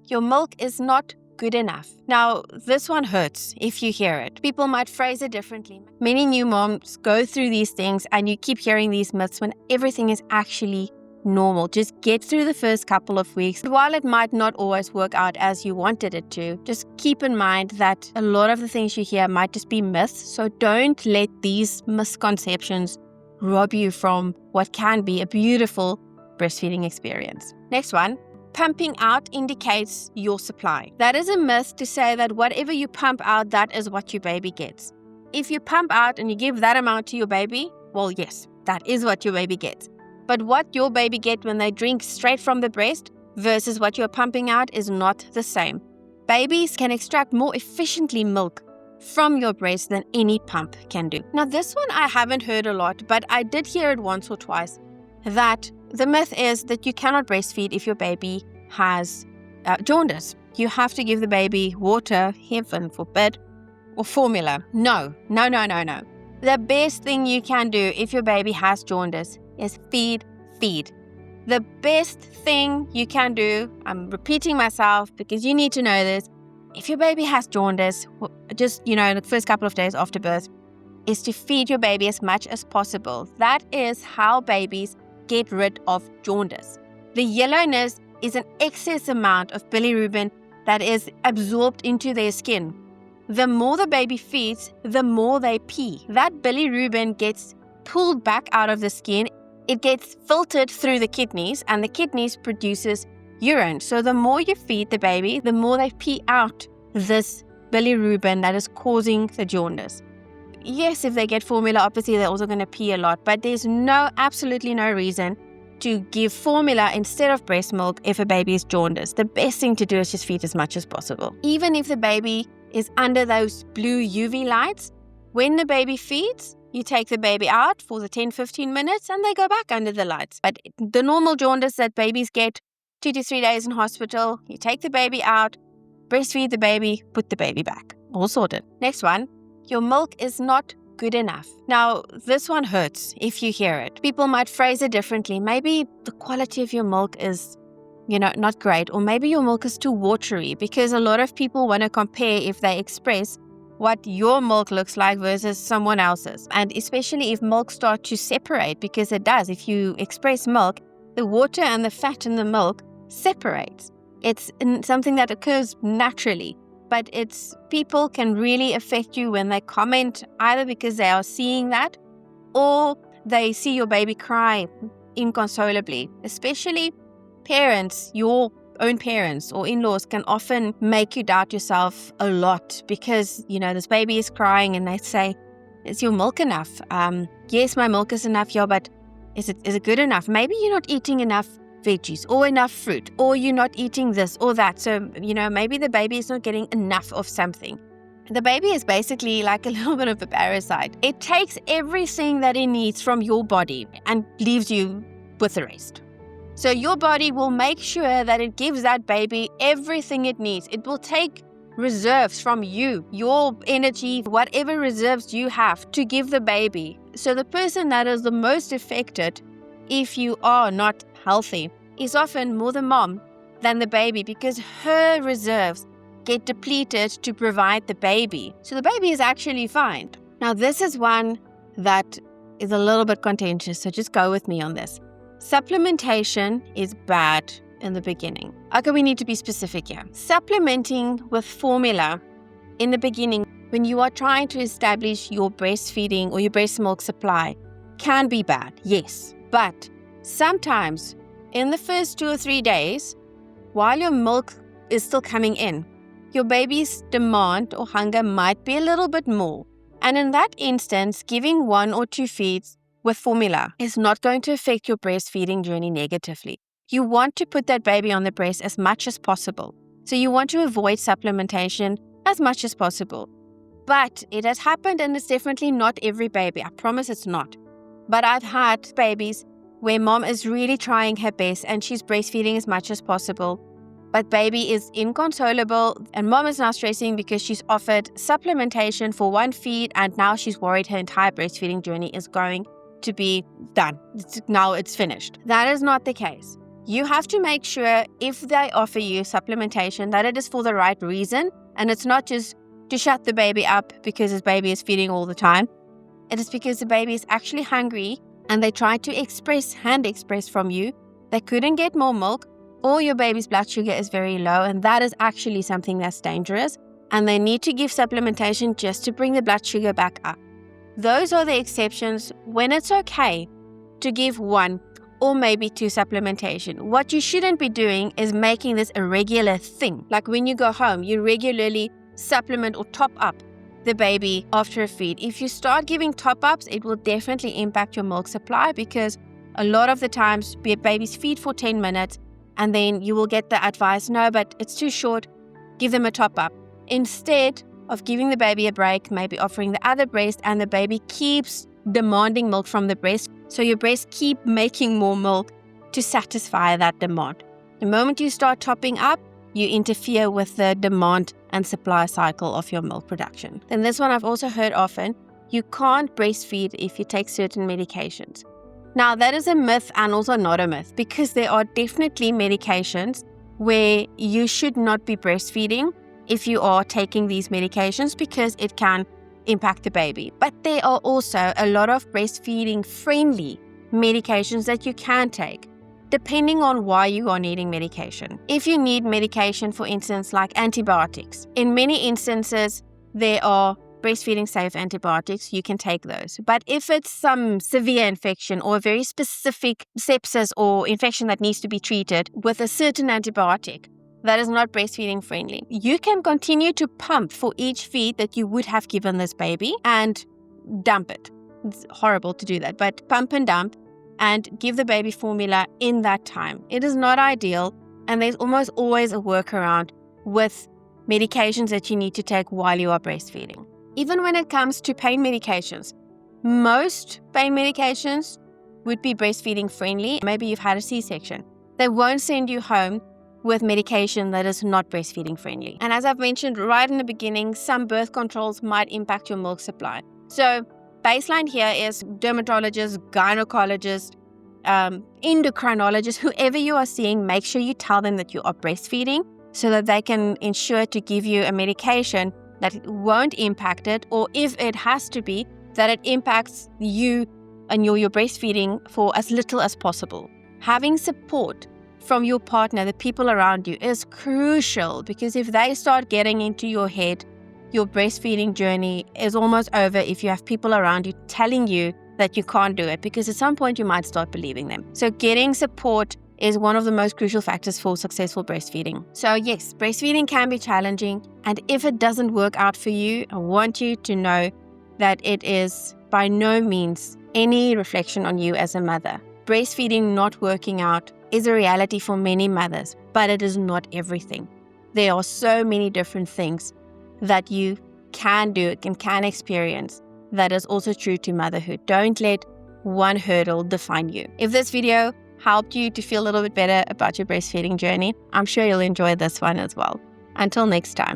your milk is not good enough. Now, this one hurts if you hear it. People might phrase it differently. Many new moms go through these things and you keep hearing these myths when everything is actually normal. Just get through the first couple of weeks. While it might not always work out as you wanted it to, just keep in mind that a lot of the things you hear might just be myths. So don't let these misconceptions rob you from what can be a beautiful breastfeeding experience. Next one. Pumping out indicates your supply. That is a myth to say that whatever you pump out, that is what your baby gets. If you pump out and you give that amount to your baby, well, yes, that is what your baby gets. But what your baby gets when they drink straight from the breast versus what you're pumping out is not the same. Babies can extract more efficiently milk from your breast than any pump can do. Now, this one I haven't heard a lot, but I did hear it once or twice, that the myth is that you cannot breastfeed if your baby has jaundice. You have to give the baby water, heaven forbid, or formula. No. The best thing you can do if your baby has jaundice is feed. The best thing you can do, I'm repeating myself because you need to know this, if your baby has jaundice, just, in the first couple of days after birth, is to feed your baby as much as possible. That is how babies get rid of jaundice. The yellowness is an excess amount of bilirubin that is absorbed into their skin. The more the baby feeds, the more they pee. That bilirubin gets pulled back out of the skin. It gets filtered through the kidneys, and the kidneys produces urine. So the more you feed the baby, the more they pee out this bilirubin that is causing the jaundice. Yes, if they get formula, obviously they're also going to pee a lot, but there's absolutely no reason to give formula instead of breast milk if a baby is jaundiced. The best thing to do is just feed as much as possible. Even if the baby is under those blue UV lights, when the baby feeds, you take the baby out for the 10-15 minutes and they go back under the lights. But the normal jaundice that babies get 2 to 3 days in hospital, you take the baby out, breastfeed the baby, put the baby back. All sorted. Next one. Your milk is not good enough. Now, this one hurts if you hear it. People might phrase it differently. Maybe the quality of your milk is, not great, or maybe your milk is too watery, because a lot of people want to compare if they express what your milk looks like versus someone else's. And especially if milk starts to separate, because it does. If you express milk, the water and the fat in the milk separates. It's something that occurs naturally. But people can really affect you when they comment, either because they are seeing that or they see your baby cry inconsolably. Especially parents, your own parents or in-laws can often make you doubt yourself a lot because, this baby is crying and they say, is your milk enough? Yes, my milk is enough, yeah, but is it good enough? Maybe you're not eating enough veggies or enough fruit, or you're not eating this or that. So, maybe the baby is not getting enough of something. The baby is basically like a little bit of a parasite. It takes everything that it needs from your body and leaves you with the rest. So your body will make sure that it gives that baby everything it needs. It will take reserves from you, your energy, whatever reserves you have to give the baby. So the person that is the most affected, if you are not healthy, is often more the mom than the baby, because her reserves get depleted to provide the baby. So the baby is actually fine. Now, this is one that is a little bit contentious, so just go with me on this. Supplementation is bad in the beginning. Okay, we need to be specific here. Supplementing with formula in the beginning, when you are trying to establish your breastfeeding or your breast milk supply, can be bad, yes. But sometimes in the first 2 or 3 days, while your milk is still coming in, your baby's demand or hunger might be a little bit more. And in that instance, giving 1 or 2 feeds with formula is not going to affect your breastfeeding journey negatively. You want to put that baby on the breast as much as possible. So you want to avoid supplementation as much as possible. But it has happened, and it's definitely not every baby. I promise it's not. But I've had babies where mom is really trying her best and she's breastfeeding as much as possible. But baby is inconsolable and mom is now stressing because she's offered supplementation for 1 feed and now she's worried her entire breastfeeding journey is going to be done. Now it's finished. That is not the case. You have to make sure if they offer you supplementation that it is for the right reason, and it's not just to shut the baby up because his baby is feeding all the time. It is because the baby is actually hungry and they try to hand express from you. They couldn't get more milk, or your baby's blood sugar is very low, and that is actually something that's dangerous, and they need to give supplementation just to bring the blood sugar back up. Those are the exceptions when it's okay to give 1 or maybe 2 supplementation. What you shouldn't be doing is making this a regular thing. Like when you go home, you regularly supplement or top up the baby after a feed. If you start giving top-ups, it will definitely impact your milk supply, because a lot of the times babies feed for 10 minutes and then you will get the advice, no, but it's too short, give them a top-up. Instead of giving the baby a break, maybe offering the other breast, and the baby keeps demanding milk from the breast, so your breast keep making more milk to satisfy that demand. The moment you start topping up, you interfere with the demand and supply cycle of your milk production. Then this one I've also heard often, you can't breastfeed if you take certain medications. Now that is a myth and also not a myth, because there are definitely medications where you should not be breastfeeding if you are taking these medications, because it can impact the baby. But there are also a lot of breastfeeding friendly medications that you can take, depending on why you are needing medication. If you need medication, for instance, like antibiotics, in many instances, there are breastfeeding safe antibiotics, you can take those. But if it's some severe infection or a very specific sepsis or infection that needs to be treated with a certain antibiotic that is not breastfeeding friendly, you can continue to pump for each feed that you would have given this baby and dump it. It's horrible to do that, but pump and dump and give the baby formula in that time. It is not ideal, and there's almost always a workaround with medications that you need to take while you are breastfeeding. Even when it comes to pain medications, most pain medications would be breastfeeding friendly. Maybe you've had a C-section. They won't send you home with medication that is not breastfeeding friendly. And as I've mentioned right in the beginning, some birth controls might impact your milk supply. So baseline here is dermatologist, gynecologist, endocrinologist, whoever you are seeing, make sure you tell them that you are breastfeeding so that they can ensure to give you a medication that won't impact it, or if it has to be, that it impacts you and your breastfeeding for as little as possible. Having support from your partner, the people around you, is crucial, because if they start getting into your head, your breastfeeding journey is almost over if you have people around you telling you that you can't do it, because at some point you might start believing them. So getting support is one of the most crucial factors for successful breastfeeding. So yes, breastfeeding can be challenging, and if it doesn't work out for you, I want you to know that it is by no means any reflection on you as a mother. Breastfeeding not working out is a reality for many mothers, but it is not everything. There are so many different things that you can do and can experience that is also true to motherhood. Don't let one hurdle define you. If this video helped you to feel a little bit better about your breastfeeding journey, I'm sure you'll enjoy this one as well. Until next time.